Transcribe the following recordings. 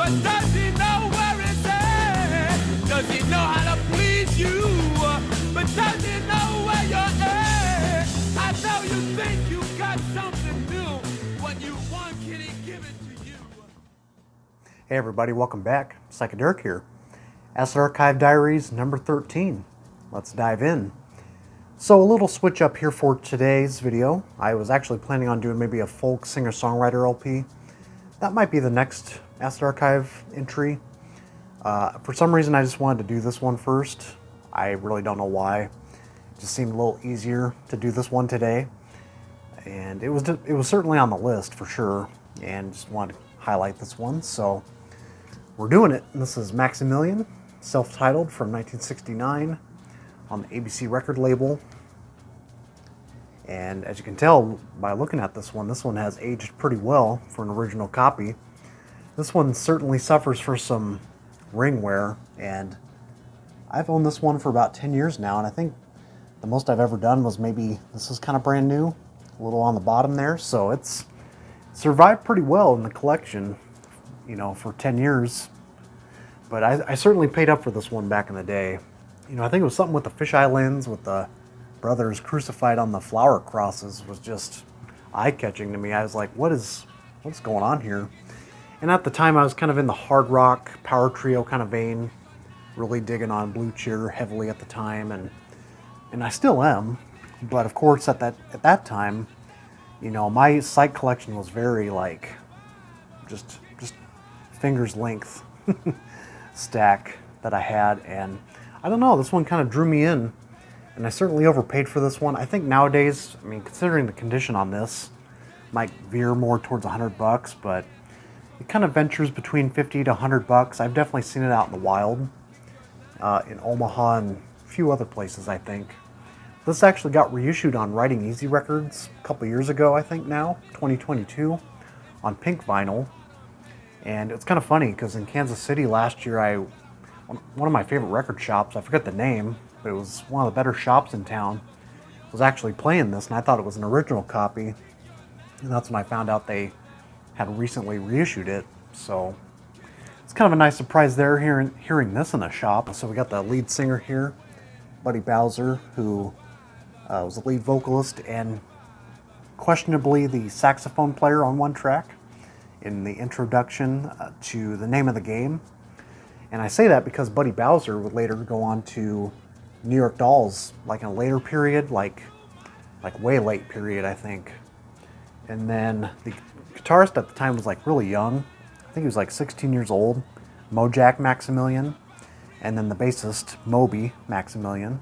But does he know where it's at? Does he know how to please you? But does he know where you're at? I know you think you got something new. What you want, can he give it to you? Hey everybody, welcome back. Psychedelic here. Acid Archive Diaries number 13. Let's dive in. So a little switch up here for today's video. I was actually planning on doing maybe a folk singer-songwriter LP. That might be the next Acid Archive entry. For some reason I just wanted to do this one first. I really don't know why. It just seemed a little easier to do this one today. And it was certainly on the list for sure. And just wanted to highlight this one. So we're doing it. This is Maximillian, self-titled, from 1969 on the ABC record label. And as you can tell by looking at this one has aged pretty well for an original copy. This one certainly suffers for some ring wear, and I've owned this one for about 10 years now, and I think the most I've ever done was maybe, this is kind of brand new, a little on the bottom there, so it's survived pretty well in the collection, you know, for 10 years. But I certainly paid up for this one back in the day. You know, I think it was something with the fisheye lens with the brothers crucified on the flower crosses was just eye-catching to me. I was like, what's going on here? And at the time I was kind of in the hard rock power trio kind of vein, really digging on Blue Cheer heavily at the time, and I still am. But of course at that time, you know, my Psych collection was very like just fingers length stack that I had, and I don't know, this one kind of drew me in, and I certainly overpaid for this one. I think nowadays, I mean, considering the condition on this, might veer more towards $100, but it kind of ventures between 50 to $100. I've definitely seen it out in the wild, in Omaha and a few other places, I think. This actually got reissued on Writing Easy Records a couple years ago, I think now, 2022, on pink vinyl. And it's kind of funny because in Kansas City last year, one of my favorite record shops, I forget the name, but it was one of the better shops in town, was actually playing this, and I thought it was an original copy. And that's when I found out they had recently reissued it. So it's kind of a nice surprise there hearing this in the shop. So we got the lead singer here, Buddy Bowser, who was the lead vocalist and questionably the saxophone player on one track in the introduction to The Name of the Game. And I say that because Buddy Bowser would later go on to New York Dolls, like in a later period, like way late period, I think. And then the guitarist at the time was like really young. I think he was like 16 years old, Mojack Maximillian. And then the bassist, Moby Maximillian.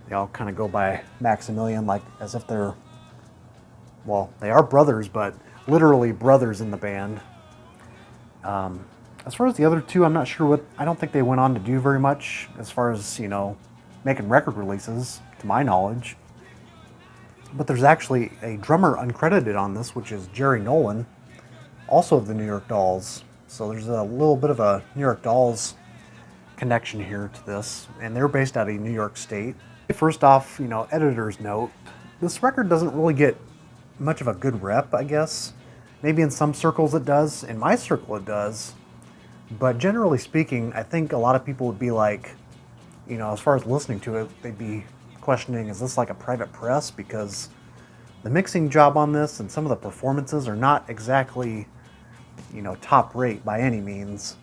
They all kind of go by Maximillian, like as if they're, well, they are brothers, but literally brothers in the band. As far as the other two, I'm not sure I don't think they went on to do very much as far as, you know, making record releases, to my knowledge. But there's actually a drummer uncredited on this, which is Jerry Nolan, also of the New York Dolls. So there's a little bit of a New York Dolls connection here to this, and they're based out of New York State. First off, you know, editor's note, this record doesn't really get much of a good rep, I guess. Maybe in some circles it does. In my circle it does. But generally speaking, I think a lot of people would be like, you know, as far as listening to it, they'd be questioning, is this like a private press? Because the mixing job on this and some of the performances are not exactly, you know, top rate by any means.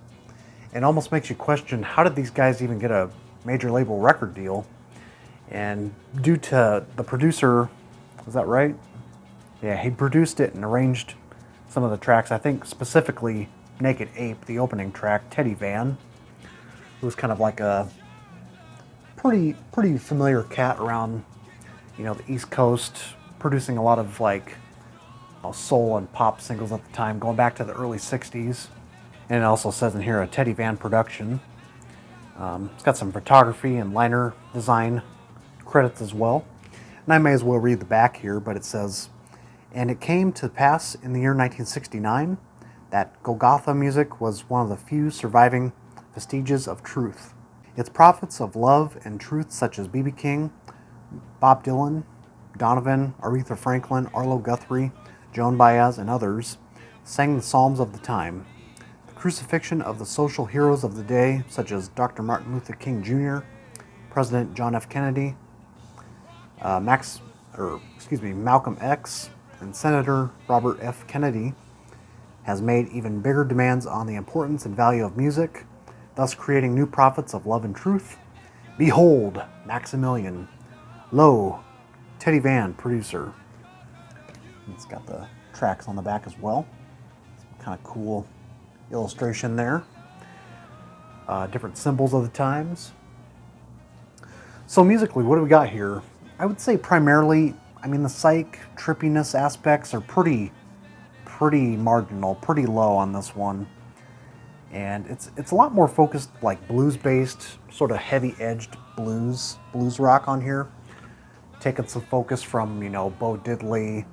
It almost makes you question, how did these guys even get a major label record deal? And due to the producer, is that right? Yeah, he produced it and arranged some of the tracks. I think specifically Naked Ape, the opening track, Teddy Van, who was kind of like a pretty familiar cat around, you know, the East Coast, producing a lot of like, you know, soul and pop singles at the time, going back to the early 60s. And it also says in here a Teddy Van production. It's got some photography and liner design credits as well. And I may as well read the back here, but it says, and it came to pass in the year 1969 that Golgotha music was one of the few surviving vestiges of truth. Its prophets of love and truth such as B.B. King, Bob Dylan, Donovan, Aretha Franklin, Arlo Guthrie, Joan Baez, and others sang the psalms of the time. The crucifixion of the social heroes of the day, such as Dr. Martin Luther King Jr., President John F. Kennedy, Malcolm X, and Senator Robert F. Kennedy, has made even bigger demands on the importance and value of music, thus creating new prophets of love and truth. Behold, Maximillian. Lo, Teddy Van, producer. It's got the tracks on the back as well. Some kind of cool illustration there. Different symbols of the times. So musically, what do we got here? I would say primarily, the psych trippiness aspects are pretty marginal, pretty low on this one. And it's a lot more focused, like blues-based, sort of heavy-edged blues rock on here. Taking some focus from, Bo Diddley,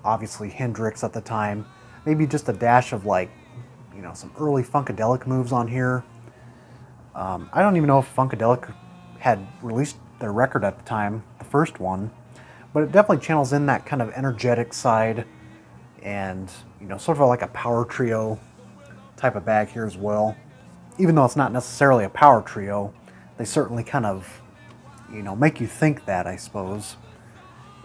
obviously Hendrix at the time. Maybe just a dash of some early Funkadelic moves on here. I don't even know if Funkadelic had released their record at the time, the first one, but it definitely channels in that kind of energetic side and, sort of like a power trio type of bag here as well. Even though it's not necessarily a power trio, they certainly kind of, make you think that, I suppose.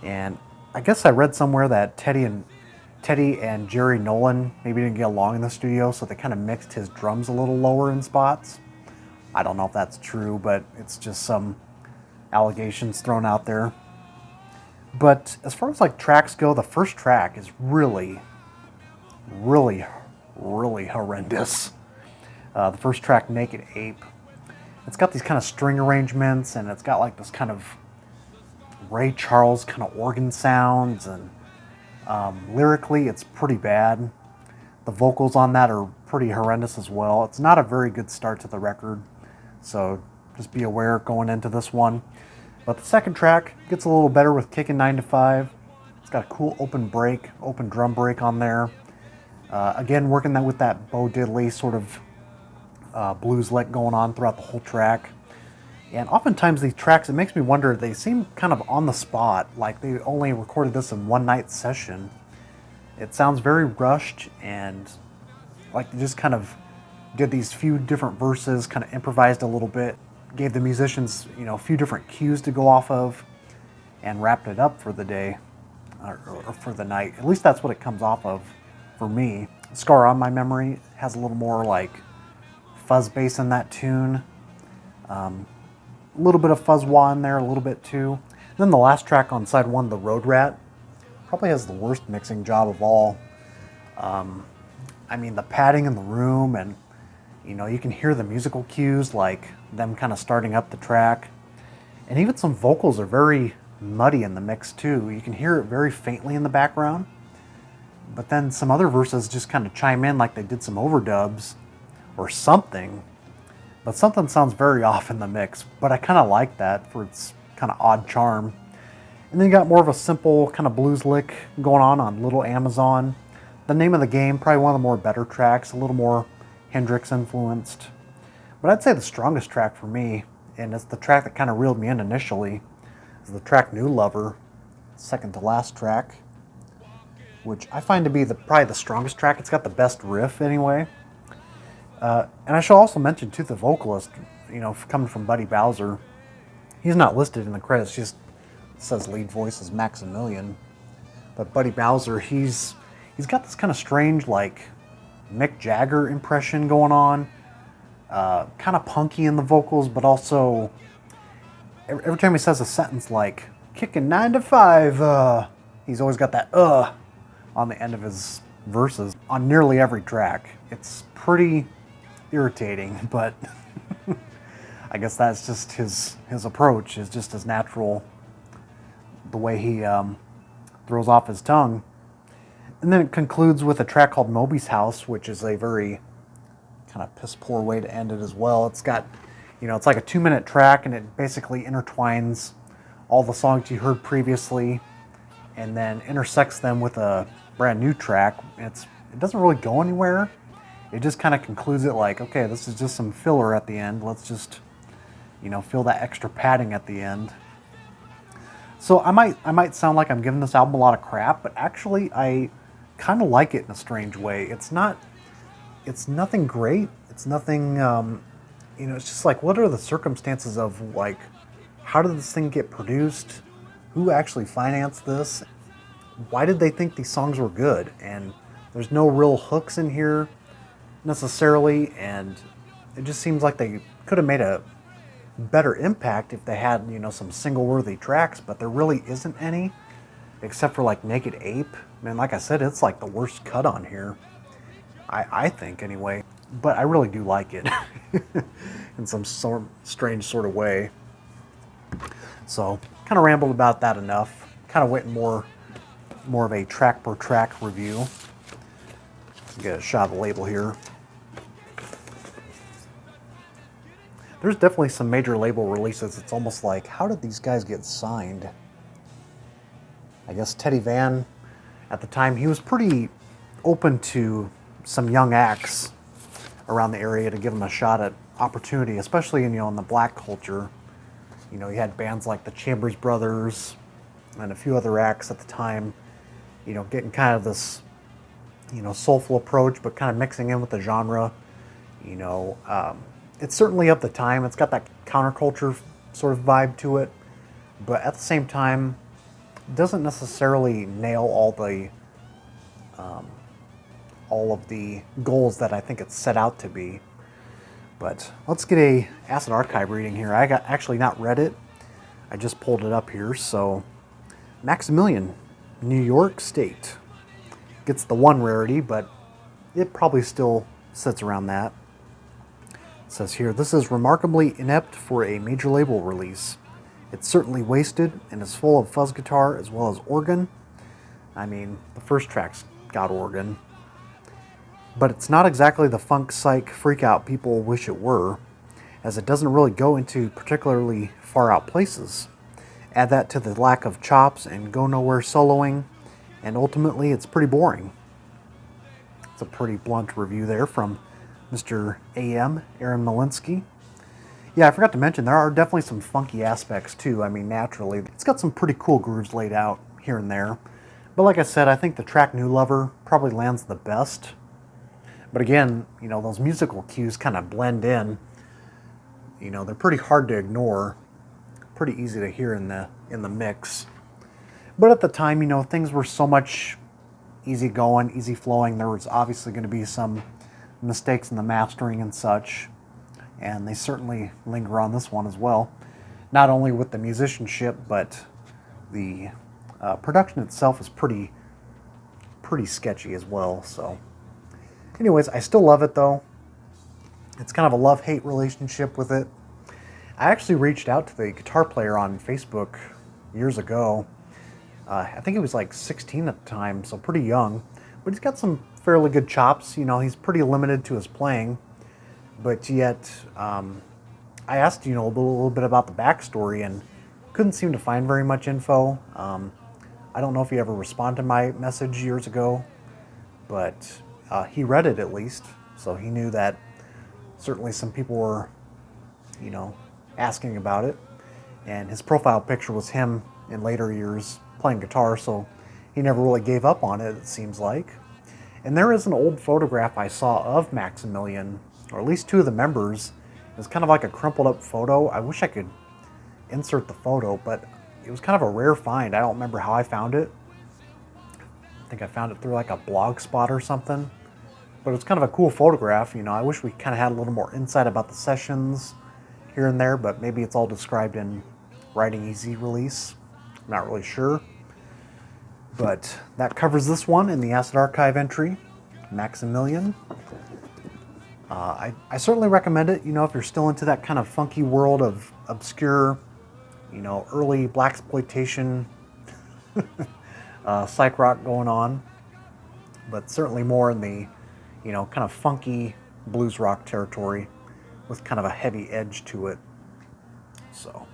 And I guess I read somewhere that Teddy and Jerry Nolan maybe didn't get along in the studio, so they kind of mixed his drums a little lower in spots. I don't know if that's true, but it's just some allegations thrown out there. But as far as tracks go, the first track is really horrendous. The first track, Naked Ape, it's got these kind of string arrangements, and it's got this kind of Ray Charles kind of organ sounds, and lyrically it's pretty bad. The vocals on that are pretty horrendous as well. It's not a very good start to the record, so just be aware going into this one. But the second track gets a little better with Kickin' 9 to 5. It's got a cool open drum break on there. Again, working that with that Bo Diddley sort of blues lick going on throughout the whole track. And oftentimes these tracks, it makes me wonder, they seem kind of on the spot, like they only recorded this in one night session. It sounds very rushed, and like they just kind of did these few different verses, kind of improvised a little bit, gave the musicians, a few different cues to go off of, and wrapped it up for the day, or for the night. At least that's what it comes off of for me. Scar on My Memory has a little more like fuzz bass in that tune. A little bit of fuzz wah in there, a little bit too. And then the last track on side one, The Road Rat, probably has the worst mixing job of all. The padding in the room, and you can hear the musical cues, like them kind of starting up the track. And even some vocals are very muddy in the mix too. You can hear it very faintly in the background. But then some other verses just kind of chime in like they did some overdubs or something. But something sounds very off in the mix. But I kind of like that for its kind of odd charm. And then you got more of a simple kind of blues lick going on Little Amazon. The Name of the Game, probably one of the more better tracks, a little more Hendrix influenced. But I'd say the strongest track for me, and it's the track that kind of reeled me in initially, is the track New Lover, second to last track, which I find to be probably the strongest track. It's got the best riff anyway. And I should also mention too, the vocalist, coming from Buddy Bowser, he's not listed in the credits, just says lead voice is Maximillian. But Buddy Bowser, he's got this kind of strange like Mick Jagger impression going on. Kind of punky in the vocals, but also every time he says a sentence like kicking 9 to 5, he's always got that on the end of his verses on nearly every track. It's pretty irritating, but I guess that's just his approach, is just as natural, the way he throws off his tongue. And then it concludes with a track called Moby's House, which is a very kind of piss poor way to end it as well. It's got, it's like a 2-minute track, and it basically intertwines all the songs you heard previously and then intersects them with a brand new track. It doesn't really go anywhere. It just kind of concludes it like, okay, this is just some filler at the end. Let's just, feel that extra padding at the end. So I might sound like I'm giving this album a lot of crap, but actually I kind of like it in a strange way. It's not it's nothing great. It's nothing, it's just like, what are the circumstances of, like, how did this thing get produced? Who actually financed this? Why did they think these songs were good? And there's no real hooks in here necessarily, and it just seems like they could have made a better impact if they had, some single-worthy tracks, but there really isn't any, except for like Naked Ape. Man, like I said, it's like the worst cut on here. I think anyway, but I really do like it in some strange sort of way. So kind of rambled about that enough. Kind of went more of a track per track review. Get a shot of the label here. There's definitely some major label releases. It's almost like, how did these guys get signed? I guess Teddy Van, at the time, he was pretty open to some young acts around the area to give them a shot at opportunity, especially in the black culture. You had bands like the Chambers Brothers and a few other acts at the time, getting kind of this, soulful approach, but kind of mixing in with the genre. It's certainly of the time. It's got that counterculture sort of vibe to it, but at the same time, it doesn't necessarily nail all of the goals that I think it's set out to be. But let's get a Acid Archive reading here. I got actually not read it. I just pulled it up here. So Maximillian, New York State, gets the 1 rarity, but it probably still sits around that. It says here, this is remarkably inept for a major label release. It's certainly wasted and is full of fuzz guitar as well as organ. I mean, the first track's got organ. But it's not exactly the funk psych freakout people wish it were, as it doesn't really go into particularly far out places. Add that to the lack of chops and go nowhere soloing, and ultimately it's pretty boring. It's a pretty blunt review there from Mr. A.M. Aaron Malinsky. Yeah, I forgot to mention, there are definitely some funky aspects too. I mean, naturally, it's got some pretty cool grooves laid out here and there. But like I said, I think the track New Lover probably lands the best. But again, those musical cues kind of blend in. They're pretty hard to ignore. Pretty easy to hear in the mix. But at the time, things were so much easy going, easy flowing. There was obviously going to be some mistakes in the mastering and such. And they certainly linger on this one as well. Not only with the musicianship, but the production itself is pretty sketchy as well. So anyways, I still love it though. It's kind of a love-hate relationship with it. I actually reached out to the guitar player on Facebook years ago. I think he was like 16 at the time, so pretty young. But he's got some fairly good chops. He's pretty limited to his playing. But yet, I asked, a little bit about the backstory and couldn't seem to find very much info. I don't know if he ever responded to my message years ago, but he read it at least. So he knew that certainly some people were, asking about it. And his profile picture was him in later years playing guitar, so he never really gave up on it, it seems like. And there is an old photograph I saw of Maximillian, or at least 2 of the members. It was kind of like a crumpled up photo. I wish I could insert the photo, but it was kind of a rare find. I don't remember how I found it. I think I found it through like a blog spot or something. But it's kind of a cool photograph. I wish we kind of had a little more insight about the sessions here and there, but maybe it's all described in Writing Easy release. I'm not really sure. But that covers this one in the Acid Archive entry, Maximillian. I certainly recommend it, if you're still into that kind of funky world of obscure, early blaxploitation psych rock going on. But certainly more in the, kind of funky blues rock territory with kind of a heavy edge to it. So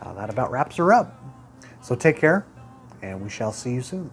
that about wraps her up. So take care, and we shall see you soon.